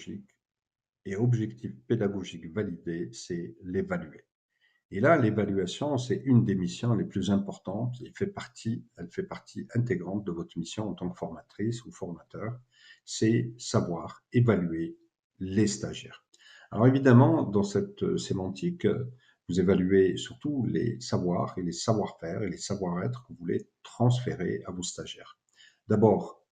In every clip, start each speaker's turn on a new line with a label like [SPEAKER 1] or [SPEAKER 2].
[SPEAKER 1] pédagogique et objectif pédagogique validé, c'est l'évaluer. Et là, l'évaluation, c'est une des missions les plus importantes. Elle fait partie intégrante de votre mission en tant que formatrice ou formateur. C'est savoir évaluer les stagiaires. Alors évidemment, dans cette sémantique, vous évaluez surtout les savoirs et les savoir-faire et les savoir-être que vous voulez transférer à vos stagiaires. D'abord,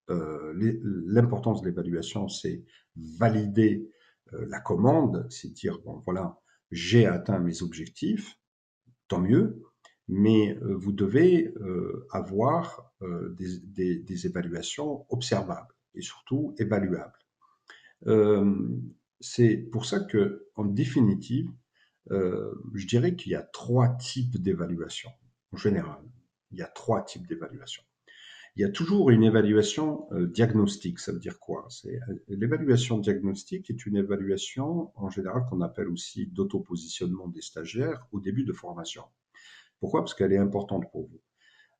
[SPEAKER 1] l'importance de l'évaluation, c'est valider la commande, c'est dire, bon voilà, j'ai atteint mes objectifs, tant mieux, mais vous devez avoir des évaluations observables et surtout évaluables. Euh, c'est pour ça que, en définitive, je dirais qu'il y a trois types d'évaluation en général. Il y a trois types d'évaluation. Il y a toujours une évaluation diagnostique. Ça veut dire quoi? L'évaluation diagnostique est une évaluation en général qu'on appelle aussi d'autopositionnement des stagiaires au début de formation. Pourquoi? Parce qu'elle est importante pour vous.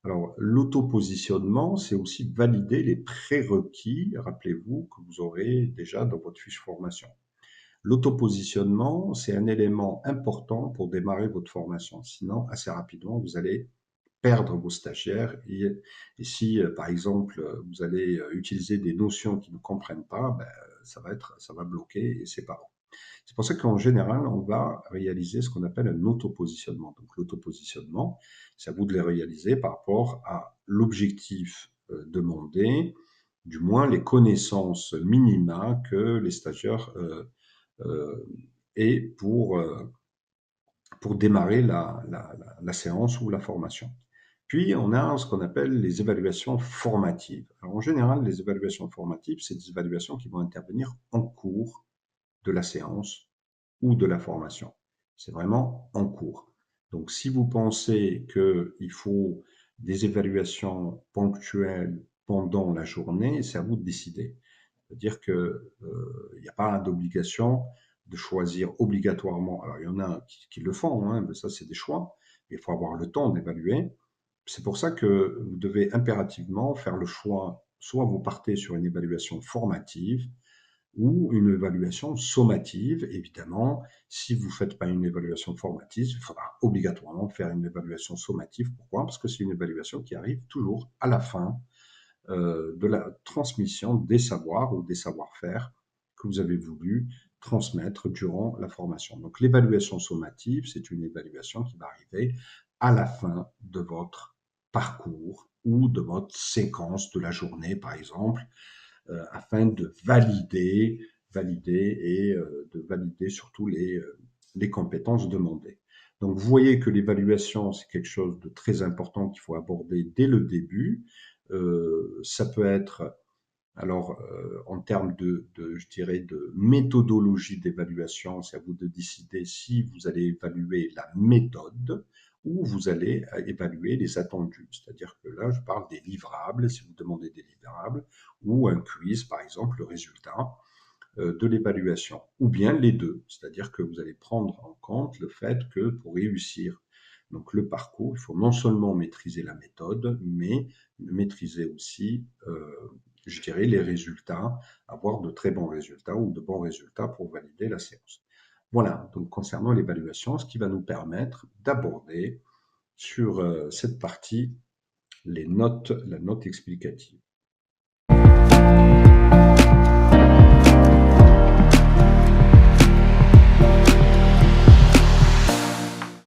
[SPEAKER 1] Alors, l'autopositionnement, c'est aussi valider les prérequis, rappelez-vous, que vous aurez déjà dans votre fiche formation. L'autopositionnement, c'est un élément important pour démarrer votre formation. Sinon, assez rapidement, vous allez perdre vos stagiaires et si, par exemple, vous allez utiliser des notions qu'ils ne comprennent pas, ben, ça va bloquer et c'est pas bon. C'est pour ça qu'en général, on va réaliser ce qu'on appelle un autopositionnement. Donc l'autopositionnement, c'est à vous de les réaliser par rapport à l'objectif demandé, du moins les connaissances minima que les stagiaires euh, aient pour démarrer la séance ou la formation. Puis, on a ce qu'on appelle les évaluations formatives. Alors, en général, les évaluations formatives, c'est des évaluations qui vont intervenir en cours de la séance ou de la formation. C'est vraiment en cours. Donc, si vous pensez qu'il faut des évaluations ponctuelles pendant la journée, c'est à vous de décider. C'est-à-dire que il n'y a pas d'obligation de choisir obligatoirement. Alors, il y en a qui le font, hein, mais ça, c'est des choix. Il faut avoir le temps d'évaluer. C'est pour ça que vous devez impérativement faire le choix, soit vous partez sur une évaluation formative ou une évaluation sommative. Évidemment, si vous ne faites pas une évaluation formative, il faudra obligatoirement faire une évaluation sommative. Pourquoi? Parce que c'est une évaluation qui arrive toujours à la fin de la transmission des savoirs ou des savoir-faire que vous avez voulu transmettre durant la formation. Donc l'évaluation sommative, c'est une évaluation qui va arriver à la fin de votre parcours ou de votre séquence de la journée, par exemple, afin de valider et de valider surtout les compétences demandées. Donc vous voyez que l'évaluation, c'est quelque chose de très important qu'il faut aborder dès le début. Ça peut être, alors en termes je dirais, de méthodologie d'évaluation, c'est à vous de décider si vous allez évaluer la méthode ou vous allez évaluer les attendus. C'est-à-dire que là, je parle des livrables, si vous demandez des livrables, ou un quiz, par exemple, le résultat de l'évaluation, ou bien les deux, c'est-à-dire que vous allez prendre en compte le fait que pour réussir donc le parcours, il faut non seulement maîtriser la méthode, mais maîtriser aussi, je dirais, les résultats, avoir de très bons résultats ou de bons résultats pour valider la séance. Voilà, donc concernant l'évaluation, ce qui va nous permettre d'aborder sur cette partie la note explicative.